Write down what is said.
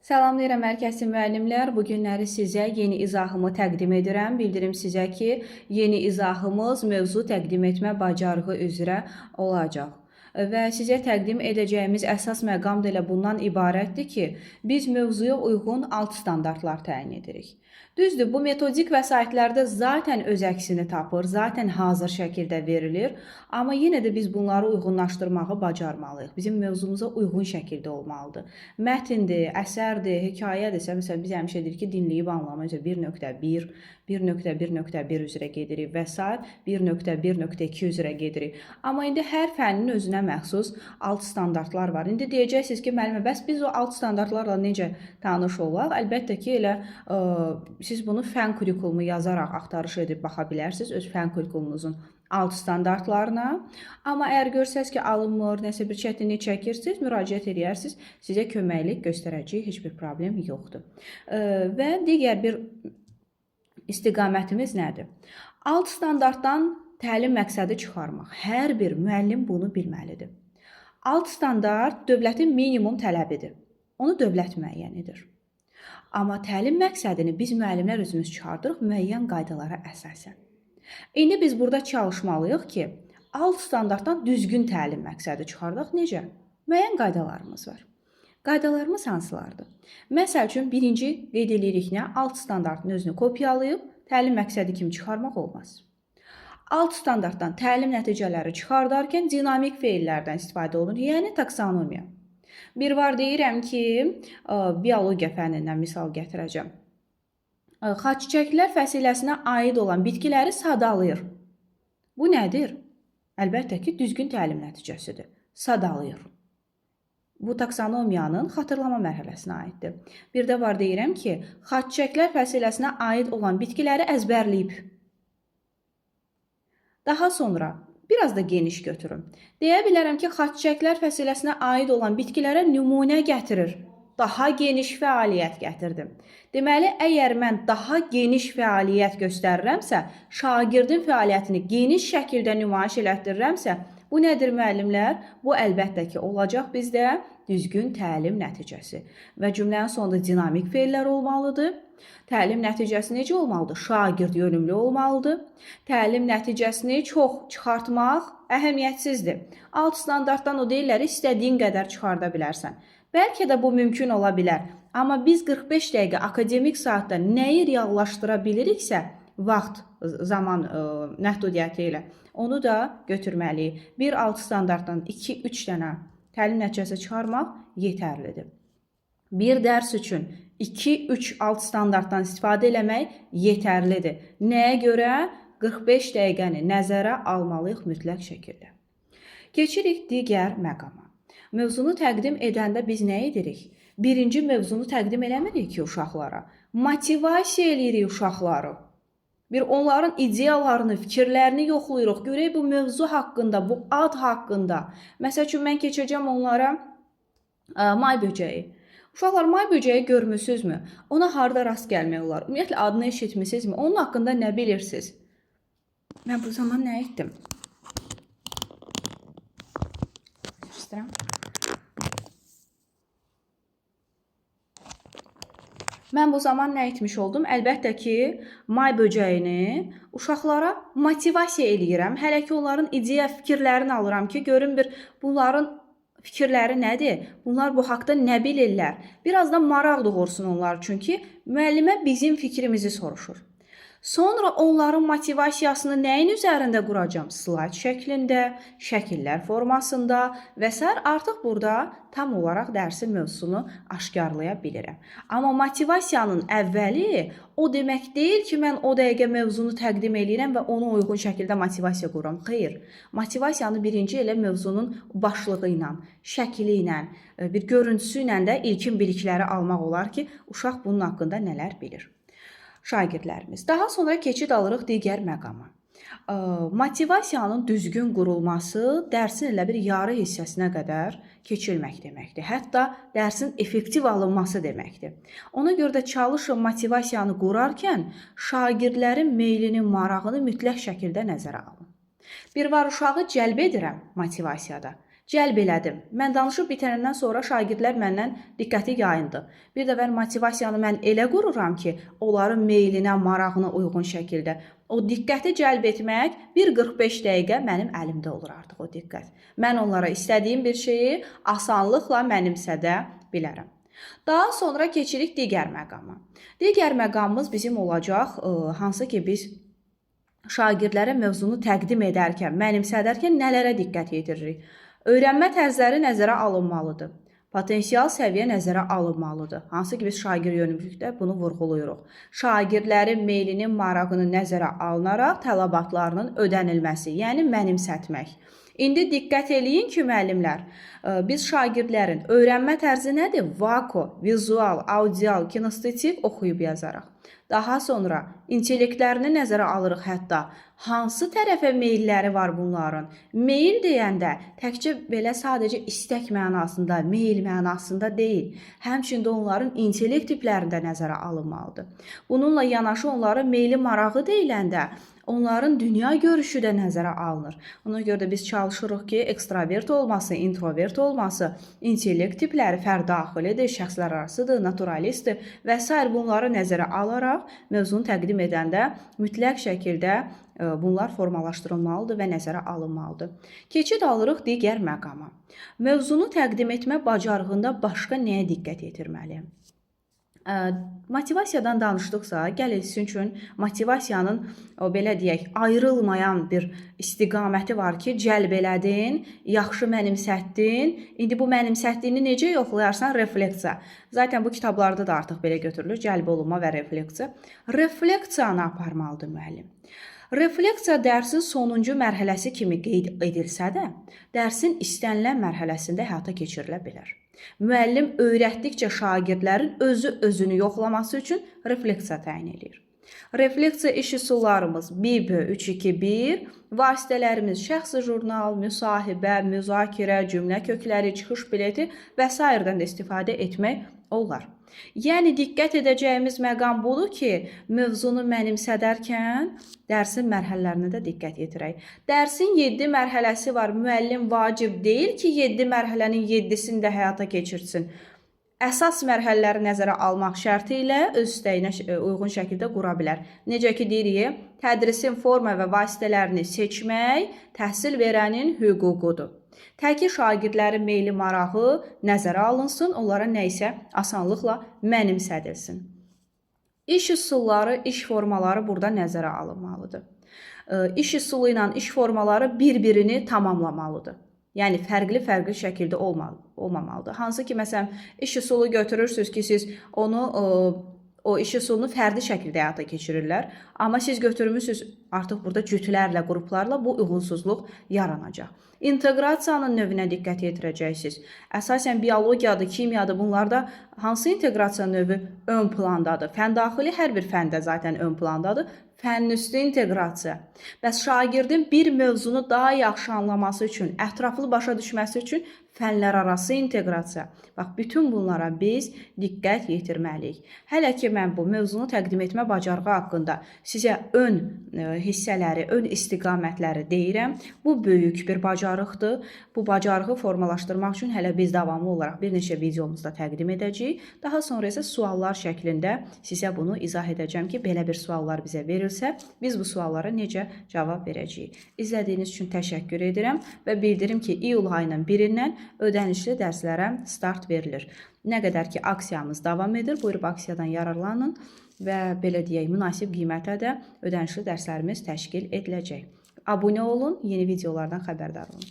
Salamlayıram hər kəsi müəllimlər. Bu günləri sizə yeni izahımı təqdim edirəm. Bildirim sizə ki, yeni izahımız mövzu təqdim etmə bacarığı üzrə olacaq. Və sizə təqdim edəcəyimiz əsas məqam da elə bundan ibarətdir ki, biz mövzuya uyğun alt standartlar təyin edirik. Düzdür, bu metodik vəsaitlərdə zaten öz əksini tapır, zaten hazır şəkildə verilir. Amma yenə də biz bunları uyğunlaşdırmağı bacarmalıyıq. Bizim mövzumuza uyğun şəkildə olmalıdır. Mətndir, əsərdir, hekayədirsə, məsələn, biz həmişə deyirik ki, dinləyib anlama üzrə 1.1, 1.1.1 üzrə gedirik və s. 1.1.2 üzrə gedirik. Amma indi hər fənnin özünə məxsus alt standartlar var. İndi deyəcəksiniz ki, müəllimə, bəs biz o alt standartlarla necə tanış olaq? Əlbəttə ki, elə siz bunu fən kurikulumu yazaraq axtarış edib baxa bilərsiniz öz fən kurikulumunuzun alt standartlarına. Amma əgər görsəz ki, alınmır, nəsə bir çətinlik çəkirsiniz, müraciət edərsiniz, sizə köməklik göstərəcək, heç bir problem yoxdur. Və digər bir istiqamətimiz nədir? Alt standartdan təlim məqsədi çıxarmaq. Hər bir müəllim bunu bilməlidir. Alt standart dövlətin minimum tələbidir. Onu dövlət müəyyən edir. Amma təlim məqsədini biz müəllimlər özümüz çıxardırıq müəyyən qaydalara əsasən. İndi biz burada çalışmalıyıq ki, alt standartdan düzgün təlim məqsədi çıxardıq. Necə? Müəyyən qaydalarımız var. Qaydalarımız hansılardır? Məsəl üçün, birinci qeyd edirik nə? Alt standartın özünü kopyalayıb təlim məqsədi kimi çıxarmaq olmaz. Alt standartdan təlim nəticələri çıxardarkən dinamik feillərdən istifadə olunur, yəni taksonomiya. Bir var deyirəm ki, biologiya fənnindən misal gətirəcəm. Xaççiçəklər fəsiləsinə aid olan bitkiləri sadalayır. Bu nədir? Əlbəttə ki, düzgün təlim nəticəsidir. Sadalayır. Bu taksonomiyanın xatırlama mərhələsinə aiddir. Bir də var deyirəm ki, xaççiçəklər fəsiləsinə aid olan bitkiləri əzbərləyib. Daha sonra biraz da geniş götürün. Deyə bilərəm ki, xaççiçəklər fəsiləsinə aid olan bitkilərə nümunə gətirir. Daha geniş fəaliyyət gətirdim. Deməli, əgər mən daha geniş fəaliyyət göstərirəmsə, şagirdin fəaliyyətini geniş şəkildə nümayiş elətdirirəmsə, bu nədir müəllimlər? Bu əlbəttə ki, olacaq bizdə düzgün təlim nəticəsi. Və cümlənin sonunda dinamik feillər olmalıdır. Təlim nəticəsi necə olmalıdır? Şagird yönümlü olmalıdır. Təlim nəticəsini çox çıxartmaq əhəmiyyətsizdir. Alt standartdan o deyirlər, istədiyin qədər çıxarda bilərsən. Bəlkə də bu mümkün ola bilər. Amma biz 45 dəqiqə akademik saatda nəyi reallaşdıra biliriksə, vaxt, zaman məhdudiyyəti ilə onu da götürməliyik. Bir alt standartdan 2-3 dənə təlim nəticəsi çıxarmaq yetərlidir. Bir dərs üçün 2-3 alt standartdan istifadə eləmək yetərlidir. Nəyə görə? 45 dəqiqəni nəzərə almalıyıq mütləq şəkildə. Keçirik digər məqama. Mövzunu təqdim edəndə biz nə edirik? Birinci mövzunu təqdim eləmirik ki, uşaqlara. Motivasiya eləyirik uşaqları. Bir onların ideyalarını, fikirlərini yoxlayırıq. Görək bu mövzu haqqında, bu ad haqqında. Məsəl üçün, mən keçəcəm onlara may böcəyi. Uşaqlar, may böcəyi görmüsünüzmü? Ona harada rast gəlmək olar? Ümumiyyətlə, adını eşitmisinizmi? Onun haqqında nə bilirsiniz? Mən bu zaman nə etdim? İstəyirəm. Mən bu zaman nə etmiş oldum? Əlbəttə ki, may böcəyini uşaqlara motivasiya eləyirəm. Hələ ki, onların ideya fikirlərini alıram ki, görün bir bunların fikirləri nədir? Bunlar bu haqda nə bilirlər? Biraz da maraq doğursun onlar üçün ki, müəllimə bizim fikrimizi soruşur. Sonra onların motivasiyasını nəyin üzərində quracam? Slayd şəklində, şəkillər formasında və s. Artıq burada tam olaraq dərsin mövzusunu aşkarlaya bilirəm. Amma motivasiyanın əvvəli o demək deyil ki, mən o dəqiqə mövzunu təqdim edirəm və ona uyğun şəkildə motivasiya qururam. Xeyr, motivasiyanı birinci elə mövzunun başlığı ilə, şəkili ilə, bir görüntüsü ilə də ilkin bilikləri almaq olar ki, uşaq bunun haqqında nələr bilir. Şagirdlərimiz. Daha sonra keçid alırıq digər məqama. Motivasiyanın düzgün qurulması dərsin elə bir yarı hissəsinə qədər keçilmək deməkdir. Hətta dərsin effektiv alınması deməkdir. Ona görə də çalışın motivasiyanı qurarkən şagirdlərin meylini, marağını mütləq şəkildə nəzərə alın. Bir var uşağı cəlb edirəm motivasiyada. Cəlb elədim. Mən danışıb bitəndən sonra şagirdlər məndən diqqəti yayındı. Bir dəfə motivasiyanı mən elə qururam ki, onların meylinə, marağına uyğun şəkildə o diqqəti cəlb etmək 1:45 dəqiqə mənim əlimdə olur artıq o diqqət. Mən onlara istədiyim bir şeyi asanlıqla mənimsədə bilərəm. Daha sonra keçirik digər məqama. Digər məqamımız bizim olacaq, hansı ki biz şagirdlərə mövzunu təqdim edərkən, mənimsədərkən nələrə diqqət yetiririk? Öyrənmə tərzləri nəzərə alınmalıdır. Potensial səviyyə nəzərə alınmalıdır. Hansı ki biz şagird yönümlülükdə bunu vurğuluyuruq. Şagirdlərin meylinin, marağını nəzərə alınaraq tələbatlarının ödənilməsi, yəni mənimsətmək. İndi diqqət eləyin ki, müəllimlər, biz şagirdlərin öyrənmə tərzi nədir? Vako, vizual, audial, kinestetik oxuyub yazaraq. Daha sonra intellektlərini nəzərə alırıq hətta. Hansı tərəfə meylləri var bunların? Meyl deyəndə təkcə belə sadəcə istək mənasında, meyl mənasında deyil. Həmçində onların intellekt tipləri də nəzərə alınmalıdır. Bununla yanaşı onların meyli marağı deyiləndə onların dünya görüşü də nəzərə alınır. Ona görə də biz çalışırıq ki, ekstravert olması, introvert olması, intellekt tipləri fərdaxilidir, şəxslər arasıdır, naturalistdir və s. bunları nəzərə alaraq mövzunu təqdim edəndə mütləq şəkildə bunlar formalaşdırılmalıdır və nəzərə alınmalıdır. Keçid alırıq digər məqama. Mövzunu təqdim etmə bacarığında başqa nəyə diqqət yetirməliyəm? Motivasiyadan danışdıqsa, gəlin sizin üçün motivasiyanın belə deyək, ayrılmayan bir istiqaməti var ki, cəlb elədin, yaxşı mənimsətdin. İndi bu mənimsətdiyini necə yoxlayarsan? Refleksiya. Zaten bu kitablarda da artıq belə götürülür, cəlb olunma və refleksiya. Refleksiyanı aparmalıdır müəllim. Refleksiya dərsin sonuncu mərhələsi kimi qeyd edilsə də, dərsin istənilən mərhələsində həyata keçirilə bilər. Müəllim öyrətdikcə şagirdlərin özünü yoxlaması üçün refleksiya təyin edir. Refleksiya iş üsullarımız 1B3-2-1, vasitələrimiz şəxsi jurnal, müsahibə, müzakirə, cümlə kökləri, çıxış bileti və s.dən də istifadə etmək olar. Yəni, diqqət edəcəyimiz məqam budur ki, mövzunu mənimsədərkən dərsin mərhələlərinə də diqqət yetirək. Dərsin 7 mərhələsi var. Müəllim vacib deyil ki, 7 mərhələnin 7-sini də həyata keçirsin. Əsas mərhələləri nəzərə almaq şərti ilə öz istəyinə uyğun şəkildə qura bilər. Necə ki, deyirik, tədrisin forma və vasitələrini seçmək təhsil verənin hüququdur. Təki şagirdlərin meyli marağı nəzərə alınsın, onlara nə isə asanlıqla mənimsədilsin. İş üsulları, iş formaları burada nəzərə alınmalıdır. İş üsulu ilə iş formaları bir-birini tamamlamalıdır. Yəni, fərqli-fərqli şəkildə olmamalıdır. Hansı ki, məsələn, iş üsulu götürürsünüz ki, siz onu o iş üsulunu fərdi şəkildə həyata keçirirlər. Amma siz götürmüsünüz artıq burada cütlərlə, qruplarla bu uyğunsuzluq yaranacaq. İnteqrasiyanın növünə diqqət yetirəcəksiniz. Əsasən biologiyadır, kimyadır, bunlarda hansı inteqrasiya növü ön plandadır? Fəndaxili hər bir fəndə zaten ön plandadır. Fənnüstü inteqrasiya. Bəs şagirdin bir mövzunu daha yaxşı anlaması üçün, ətraflı başa düşməsi üçün fənlər arası inteqrasiya. Bax, bütün bunlara biz diqqət yetirməliyik. Hələ ki, mən bu mövzunu təqdim etmə bacarığı haqqında sizə ön hissələri, ön istiqamətləri deyirəm. Bu böyük bir bacarıqdır. Bu bacarığı formalaşdırmaq üçün hələ biz davamlı olaraq bir neçə videomuzda təqdim edəcəyik. Daha sonra isə suallar şəklində sizə bunu izah edəcəm ki, belə bir suallar bizə verilsə, biz bu suallara necə cavab verəcəyik. İzlədiyiniz üçün təşəkkür edirəm və bildirim ki, iyul ayının 1-dən ödənişli dərslərə start verilir. Nə qədər ki, aksiyamız davam edir, buyurub aksiyadan yararlanın və belə deyək, münasib qiymətə də ödənişli dərslərimiz təşkil ediləcək. Abunə olun, yeni videolardan xəbərdar olun.